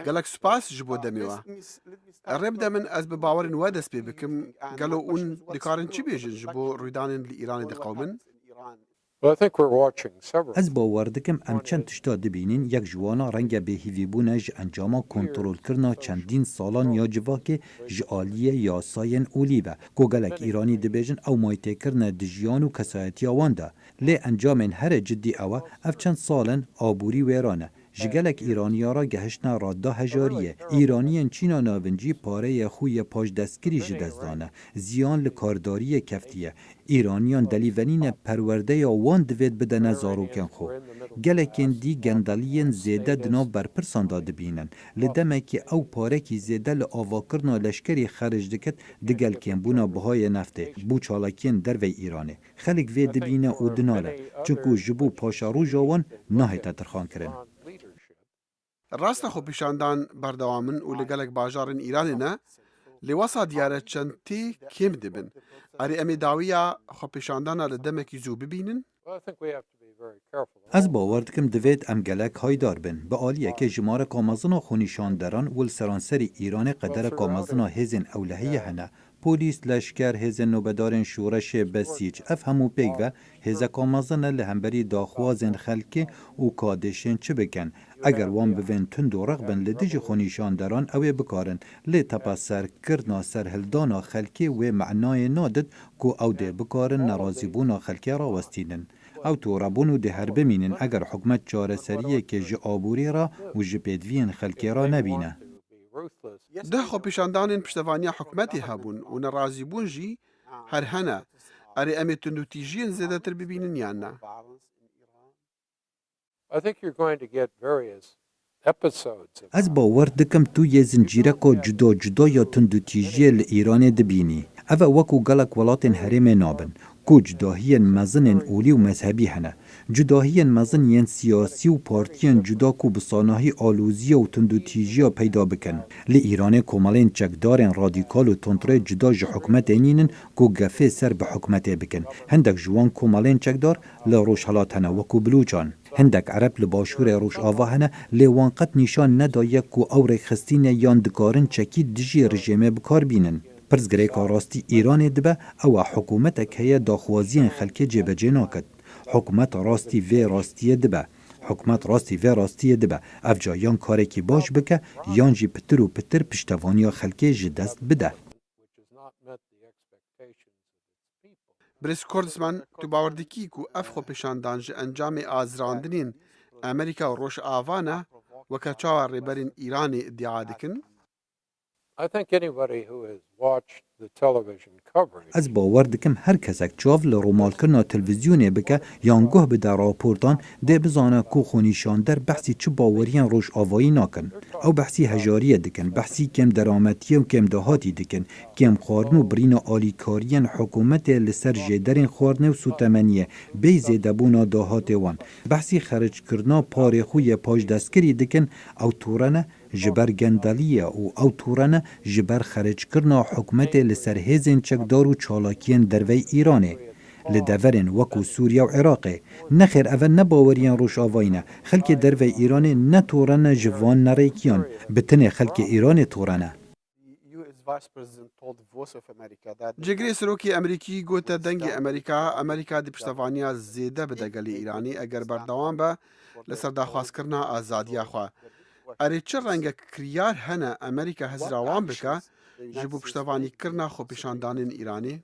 گەلک سوپاس ji bo demê we. Rê bide min ez bi bawerên we dest pê bikim gelo hûn dikarin çi bêjin ji bo rûdanên li Îranê diqewmin? Ez bawer dikim em çend tişta dibînin yek ji wana renga bêhîvîbûna ji encama kontrolkirina çendîn salan ya civakê ji aliyê yasayên olî be ku gelek Îranî dibêjin ew maytêkirine di jiyan û kesayetiya wan de. Lê encamên here ciddî ew e ev çend salin aborî wêran e. Ji gelek Îraniya ra gehiştna radda hejariyê. Îraniyên Çîna navincî pareyê xwe yê pajdestkirî ji dest dane. Ziyan li kardariyê keftiye. Îraniyan delîvenîne perwerdeya wan divêt bidene zarokên xwe. Gelekên dî gendaliyên zêde di nav berpirsan da dibînin. Li demekî ew parekî zêde li avakirina leşkerî xerj dikit di gelkênbûna bihayê neftê bû çalakiyên dervey Îranê. Xelek vê dibîne û dinale çunku ji bo paşaroja wan nahête tirxankirin. Rasta xwepêşandan berdewamin û li gelek bajarên Îranê ne, lê wesa diyar e çend tê kêm dibin. Erê em ê dawiya xwepêşandana li demekî zû bibînin? Ez bawer dikim divêt em gelek haydar bin. Bi aliyekê ji mareka mezina xwenîşanderan û li seranserî Îranê qedereka mezina hêzên ewlehiyê hene. Polîs, leşker, hêzên nobedarên şoreşê Besîc ev hemû pêk ve hêzeka mezin e li hemberî daxwazên xelkê û kadêşên çi bikin. Eger wan bivên tund û rex bin li dijî xwenîşanderan ew ê bikarin. Lê tepa serkirina serhildana xelkê wê meعنayê nadid ku ew dê bikarin nerazîbûna xelkê rawestînin. Ew torabûn û dê her bimînin eger hikûmet çareseriyekê ji aborî ra û ji pêdiviyên xelkê ra nebîne. Deh xwepêşandanên piştevaniya hikûmetê hebûn û nerazîbûn jî her hene. Erê em ê tundûtîjiyên zêdetir bibînin yan ne? Ez bawer dikim tu yê zincîreka cuda cuda ya tundûtîjiyê li Îranê dibînî. Ev e wekû gelek welatên herêmê nabin. Ku cudahiyên mezin ên olî û mezhebî hene. Cudahiyên mezin yên siyasî û partiyên cuda ku bi sanahî alûziya û tundûtîjiya peyda bikin. Li Îranê komelên çekdarên radîkal û tontrê cuda ji hikûmetê nînin ku gefê ser bi hikûmetê bikin. Hindek ji wan komelên çekdar li Rojhilat hene wekû Bilûçan. Hindek Ereb li başûrê Rojava hene lê wan qet nîşan nedaye ku ew rêxistînê yan dikarin çekî dijî rejimê bikar bînin. Pirsgirêka rastî Îranê dibe ew e hikûmetek heye daxwaziyên xelkê cêbecê naket. Hikûmet rastî vê rastiyê dibe. Hikûmet rastî vê rastiyê dibe. Ev ca yan karekî baş bike yan jî pitir û pitir piştevaniya xelkê ji dest bide. Birêz Kurdisman, tu bawer dikî ku ev xwepêşandan ji encamê azirandinên Amerîka û Rojava ne weke çawa rêberên Îranê iddia dikin? Ez bawer dikim her kesek çav li romalkirina televîzyonê bike yan guh bide raportan dê bizane ku xwenîşander behsî çi baweriyên Rojavayî nakin. Ew behsî hejariyê dikin, behsî kêm derametiye û kêm dehatî dikin, kêm xwarin û birîna alîkariyên hikûmetê li ser jêderên xwarinê û sûtemeniyê, bê zêdebûna dahatê wan. Behsî xerckirina parê xwe yê pajdestkirî dikin, ew torene ji ber gendaliyê û ew torene ji ber xerckirina hikûmetê li ser hêzên çekdar û çalakiyên dervey Îranê. Li deverên wekû Sûriya û Iraqê. Nexêr ev ne baweriyên Rojavayî ne. Xelkê dervey Îranê ne torene ji van nerêkiyan. Bi tinê xelkê Îranê torene. Cigirê Serokê Emerîkî gote dengê Emerîka di piştevaniya zêde bide gelê Îranê eger berdewam be li ser daxwazkirina azadiya xwe. Erê çi rengek kiryar hene Emerîka hezira wan bike ji bo piştevanîkirina xwepêşandanên Îranê?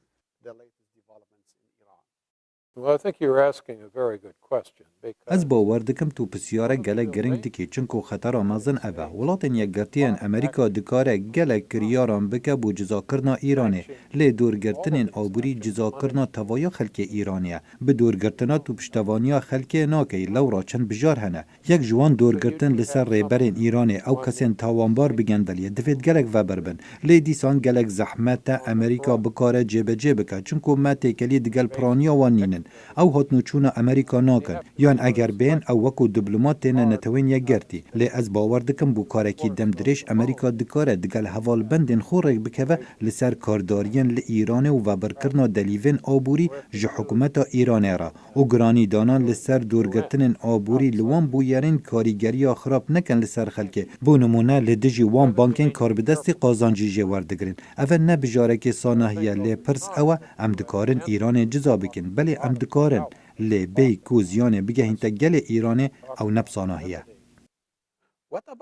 Ez bawer dikim tu pisyare gelek giring dikî çunku xetera mezin ev e. Welatên yekgirtiyên Amerîka dikare gelek kiryaran bike bû cizakirina Îranê. Lê dûrgirtinên aborî cizakirina tevaya xelkê Îranê ye. Bi dûrgirtina tu piştevaniya xelkê nakey lewra çend bijar hene. Yek ji wan dûrgirtin li ser rêberên Îranê ew kesên tawanbar bi gendeliyê divêt gelek veber bin. Lê dîsan gelek zehmet e Amerîka bikare cêbecê bike çunku me têkelî digel piraniya wan nînin. او هاتنو چونا امریکا ناکن یان اگر بین او وکو دیپلمات تینا نتوین یگرتی لی از باور دکم بو کارکی دم درش امریکا دکاره دگل حوال بندن خورک بکوه لسر کاردارین لی ایران و وبرکرنا دلیوین آبوری جه حکومت ایران را و گرانی دانان لسر دورگرتن آبوری لوان بویرین کاریگری خراب نکن لسر خلکه بو نمونه لدجی وان بانکین کار بدستی قازانجی جوار دگرین اول نه بجاره که سانحیه لی پرس او ام دکارن ایران جزا بکن بلی ام دکارن لی بی کوزیان بگهین تا گل ایران او نب سانحیه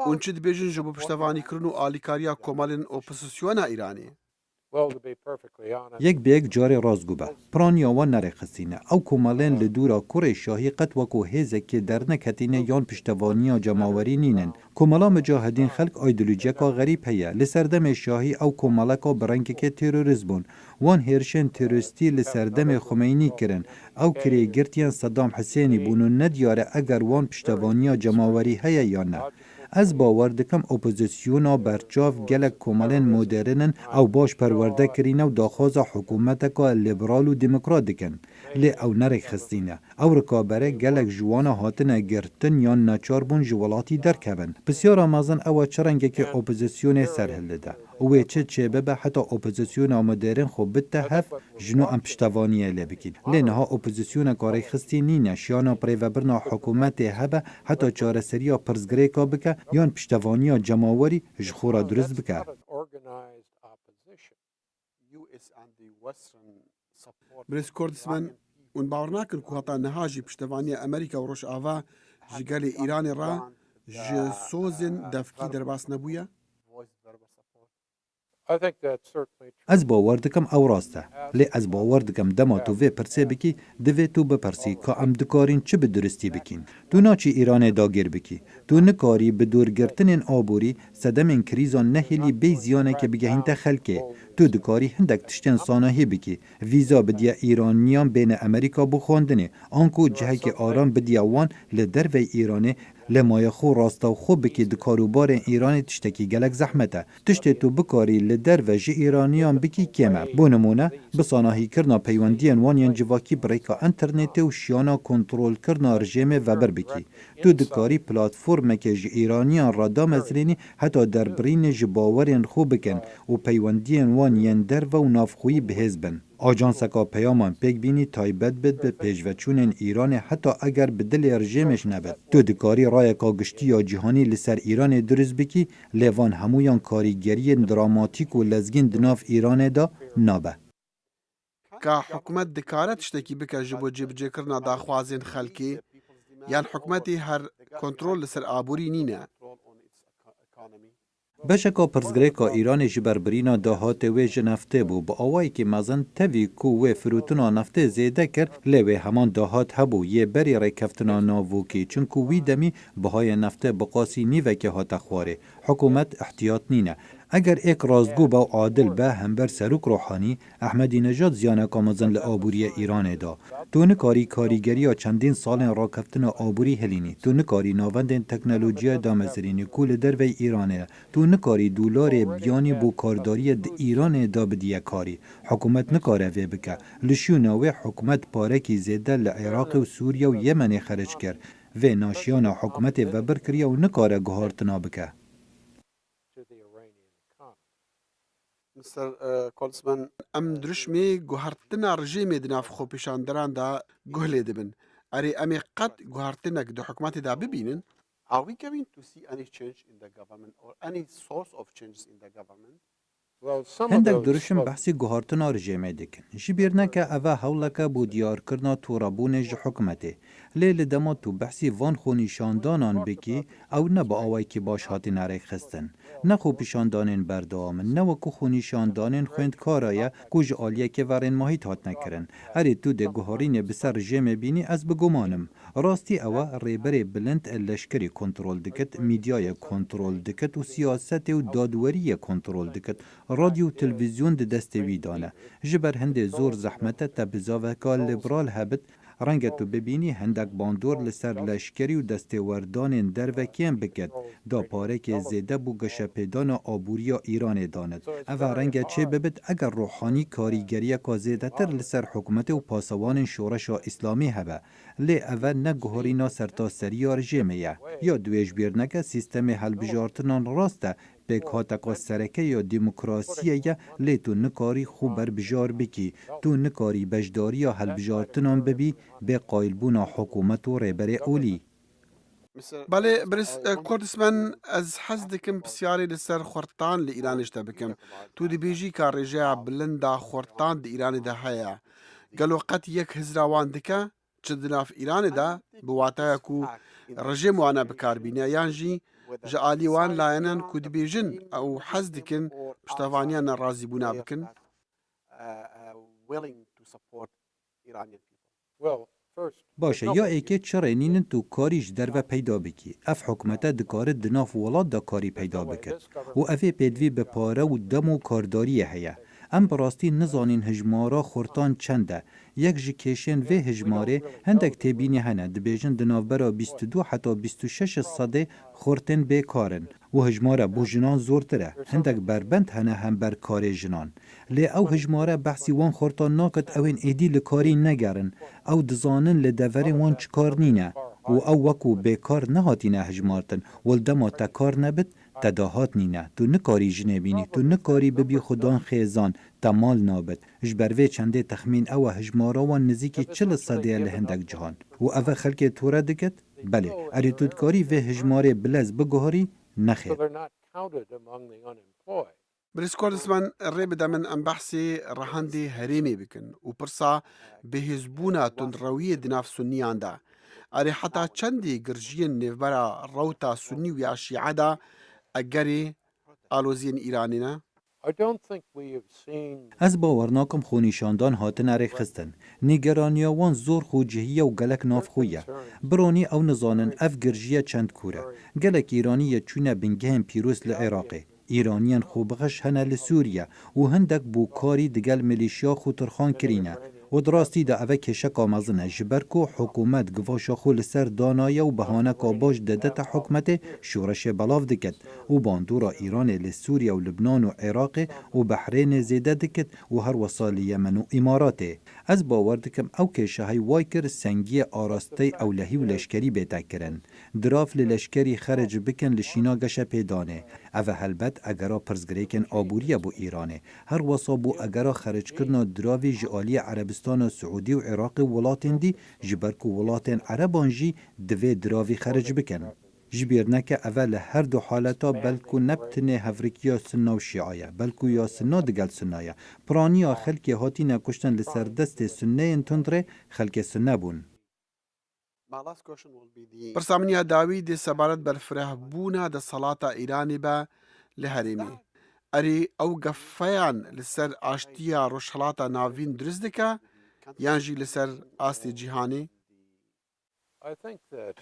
اون چی دبیجن جبو پشتوانی کرنو آلیکاریا کمالین اپوزیسیونا ایرانی یک بیگ جار رازگوبه پرانیا و نرخصینه او کمالین لدورا کره شاهی قد وکو هیزه که در نکتینه یان پشتوانیا جماوری نینن کمالا مجاهدین خلق ایدولوژیکا غریب هیا لسردم شاهی او کمالکا برنگه که تروریزمون وان هرشن تروریستی لسردم خمینی کرن او کری گرتیان صدام حسینی بونو ندیاره اگر وان پشتوانیا جماوری هیا یا نه از باور دکم اپوزیسیونا برچاف گلک کمالن مدرنن او باش پرورده کرینه و داخواز حکومت که لیبرال و دموکرات دکن لی او نرک خستینه او رکابره گلک جوانا هاتنه گرتن یا ناچار بون جوالاتی درکبن بسیار آمازن او چرنگه که اپوزیسیون سرهل ده اوه چه به حتی اپوزیسیون مدرن خوب بته هف جنو ام پشتوانیه لبکین لینها اپوزیسیون کاری خستی نینه شیانا پریوبرنا حکومت هبه حتی چاره سریا پرزگری که بکه یان پشتوانیا جماوری جخورا درست بکه برس کردسمن اون باور ناکن که حتی نهاجی پشتوانی امریکا و روش آوا جگل ایران را جسوزن دفکی در باس نبویا؟ از باور دکم او راسته لی از باور دکم دما تو وی پرسه بکی دوی تو بپرسی که ام دکارین چه به درستی بکین تو ناچی ایران داگیر بکی تو نکاری به دورگرتن آبوری صدم کریزان نهیلی بی زیانه که بگهین تا خلکه تو دکاری هندک تشتن سانهی بکی ویزا بدیا ایرانیان بین امریکا بخواندنه آنکو جهه که آرام بدیا وان لدر و ایرانه لمای خو راستا و خوب بکی دکاروبار ایران تشتکی گلک زحمته تشت تو بکاری لدر و جی ایرانیان بکی کمه بونمونه بسانهی کرنا پیوندین وانیان جواکی بریکا انترنت و شیانا کنترول کرنا رژیم وبر بکی تو دکاری پلاتفورم که جی ایرانیان را دامزرینی حتی در برین جباورین خوب بکن و پیوندین وانیان در و نافخویی بهزبن آجانسکا پیامان پیک بینی تایبت بد به پیشوچونن ایران حتی اگر به دل رژیمش نبد تو دکاری رای کاگشتی یا جهانی لسر ایران درست بکی لیوان همویان کاریگری دراماتیک و لزگین دناف ایران دا نابه که حکومت دکارت تشتکی بکه جبو جیب جکرنا داخوازین خلکی یان حکومتی هر کنترول لسر آبوری نینه بشکا پرزگریکا ایران جبربرینا دهات وی نفته بو با آوائی که مزن تاوی کو وی فروتنا نفته زیده کر لیوی همان دهات هبو یه بری ریکفتنا ناووکی چونکو وی دمی بهای نفته بقاسی نیوه که هات خواره حکومت احتیاط نینه اگر ایک رازگو با عادل به همبر سروک روحانی احمدی نژاد زیانه کامزن لآبوری ایران دا تو نکاری کاریگری یا چندین سال راکفتن آبوری هلینی تو نکاری ناوندین تکنولوژی دامزرینی کول در وی ایرانه تو نکاری دولار بیانی بو کارداری د ایران دا بدیه کاری حکومت نکاره وی بکه لشیوناوی حکومت پارکی زیده لعراق و سوریه و یمن خرج کرد و ناشیان حکومت وبر کریه و نکاره گهارتنا بکه مستر کولسمن ام درشمی گوهرتنا رژیم دناف خو پیشاندران دا گهلی دبن اری امی قد گوهرتنک دو حکومت دا ببینن Are we going to see any change in the government or any source of changes in the government? هندک درشم بحثی گوهارتنا رژیمه دکن جبیرنه که اوه حولکه بو دیار کرنا تورابون جه حکمته لیل دما تو بحثی وان خو نشاندانان بکی او نه با آوائی که باش هاتی نره خستن نه خو پیشاندانین بردامن نه وکو خو نشاندانین خوند کارایه کج آلیه که ورین ماهیت هات نکرن اری تو ده گوهارین بسر رژیم بینی از بگمانم راستی اوه ریبر بلند لشکری کنترول دکت میدیای کنترول دکت و سیاست و دادوری کنترول دکت رادیو تلویزیون ده دست ویدانه جبر هنده زور زحمته تا بزاوه که لیبرال هبت رنگ تو ببینی هندک باندور لسر لشکری و دستوردان دروکین بکد دا پاره که زیده بو گشپیدان آبوریا ایران داند او رنگ چه ببد اگر روحانی کاریگری که زیده تر لسر حکومت و پاسوان شورش اسلامی هبه لی او نگهورینا سرتاسری رژیمه یا دویش بیرنگه سیستم هلبجارتنان راسته پیک هاتکا سرکه یا دموکراسیه یا لی تو نکاری خوب بر بجار بکی تو نکاری بجداری یا هلبجارتنان ببی به قایلبونا حکومت و ریبر اولی. بله برس کردستان از حز دکم بسیاری لسر خورتان لإيرانش دا بکم تو دی بیجی که رجاع بلندا خورتان دی ایران دا هیا گلو قط یک هزراوان دکه چه دناف ایران دا بواتایا کو رژیم وانا بکار بینه یانجی جعالی وان لاینان کو دی بیجن او حز دکن پشتوانیان رازی بونا بکن باشه یا ایکه چرا اینین تو کاریش در و پیدا بکی اف حکومت دکار دناف ولاد دا کاری پیدا بکد و افی پیدوی به پاره و دم و کارداری هیا ام براستی نزانین هجمارا خورتان چنده یک جکیشن و هجماره هندک تبینی هنه دبیجن دنافبرا 22 حتی 26 صده خورتن بیکارن و هجماره بو جنان زورتره هندک بربند هنه هم بر کار جنان لی او هجماره بحثی وان خورتان ناکد اوین ایدی لکاری نگرن او دزانن لدوری وان چکار نینه و او وکو بیکار نهاتینه هجمارتن ولدما تکار نبت تداهات نینه تو نکاری جنبینی تو نکاری ببی خودان خیزان تمال نابد جبروی چنده تخمین او هجمارا و نزیکی 40 صده لهندک جهان و او خلک توره دکت بله اریتودکاری و هجماره بلز بگوهری نخیر برس کردستان ری بدمن ام بحثی رهندی هریمی بکن و پرسا به هزبونا تندروی دناف سنیان دا اری حتی چندی گرجین نفبرا روتا سنی و یا شیعه دا اگری آلوزین ایرانی نه؟ از باورناکم خونیشاندان هاتن اری خستن نیگرانیاوان زور خوجهیه و گلک ناف خویه برونی او نزانن اف گرجیه چند کوره گلک ایرانی چونه بنگهم پیروز لعراقه ایرانیان خوبغش هنه لسوریه و هندک بو کاری دگل ملیشیا خوترخان کرینه و دراستی دا اوه کشک آمازنه جبرکو حکومت گواشا خو لسر دانایه و بهانه که باش ددت حکمت شورش بلاف دکت و باندورا ایران لسوریه و لبنان و عراق و بحرین زیده دکت و هر وصال یمن و اماراته از باور دکم او کشه های وایکر سنگی آراسته او لحی و لشکری بیتا کرن دراف لشکری خرج بکن لشینا گشه پیدانه اوه هلبت اگرا پرزگریکن آبوریه بو ایرانه هر وصا بو اگرا خرج کرنا دراوی جعالی عربستان سعودی و عراق ولاتن دی جبرکو ولاتن عربان جی دوی دراوی خرج بکن جبیرنکه اول هر دو حالتا بلکو نبتنه هفریکیا سنا و شیعه بلکو یا سنا دگل سنایه پرانیا خلکی هاتی نکشتن لسر دست سنه انتندره خلک سنه بون پرسامنیا داوی دی سبارت برفره بونا دا صلاة ایرانی با لحریمی اری او گفیان لسر آشتیا روشحلاتا ناوین درست دکا یانجی لسر آستی جیهانی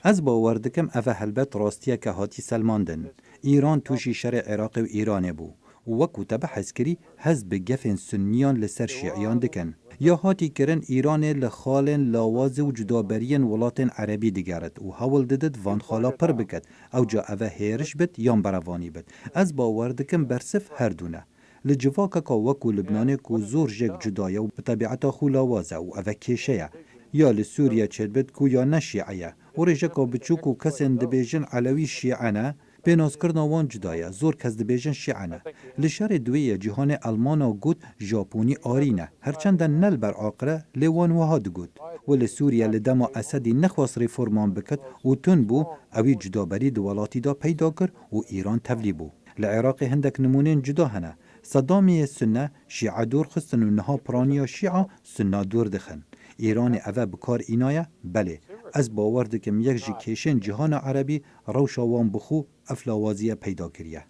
از باور دکم اوه هلبت راستیه که هاتی سلماندن ایران توشی شر عراق و ایران بو وکو تبه حسکری حزب گفن سنیان لسر شیعیان دکن یا هاتی کرن ایران لخالن لاواز و جدابرین ولاتن عربی دگرد و حول ددد وان خالا پر بکد او جا اوه هیرش بد یا بروانی بد از باور دکم برسف هر دونه لجواکا که وکو لبنان کو زور جک جدایه و بطبیعتا خو لاوازه و اوه کشه یا لسوریا چلبت کو یا نشیعه و رجکا بچوکو کسن دبیجن علوی شیعانه بیناز کرنا وان جدایه زور کس دبیجن شیعانه لشار دوی جهان المانا گود ژاپونی آرینه هرچندن نل بر آقره لیوان وهاد گود و لسوریا لدما اسدی نخواست ریفورمان بکد و تون بو اوی جدابری دوالاتی دا پیدا کر و ایران تولی بو لعراق هندک نمونین جدا هنه صدامی سنه شیعه دور خستن و نها پرانیا شیعه سنه دور دخن ایران اوه بکار اینایه بله از باور دکم یک جیکیشن جهان عربی روشاوان بخو افلاوازیه پیدا کریه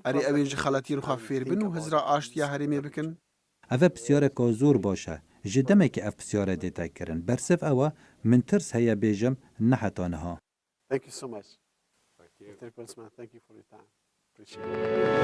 اری اوینج خلاتی رو خافیر بن و هزرا آشتیا هریمی بکن اوه بسیاره که زور باشه جدمه که اف بسیاره دیتا کرن برسف اوه من ترس هیا بیجم نحتانها Thank you so much. Thank you. Thank you for your time. Appreciate it.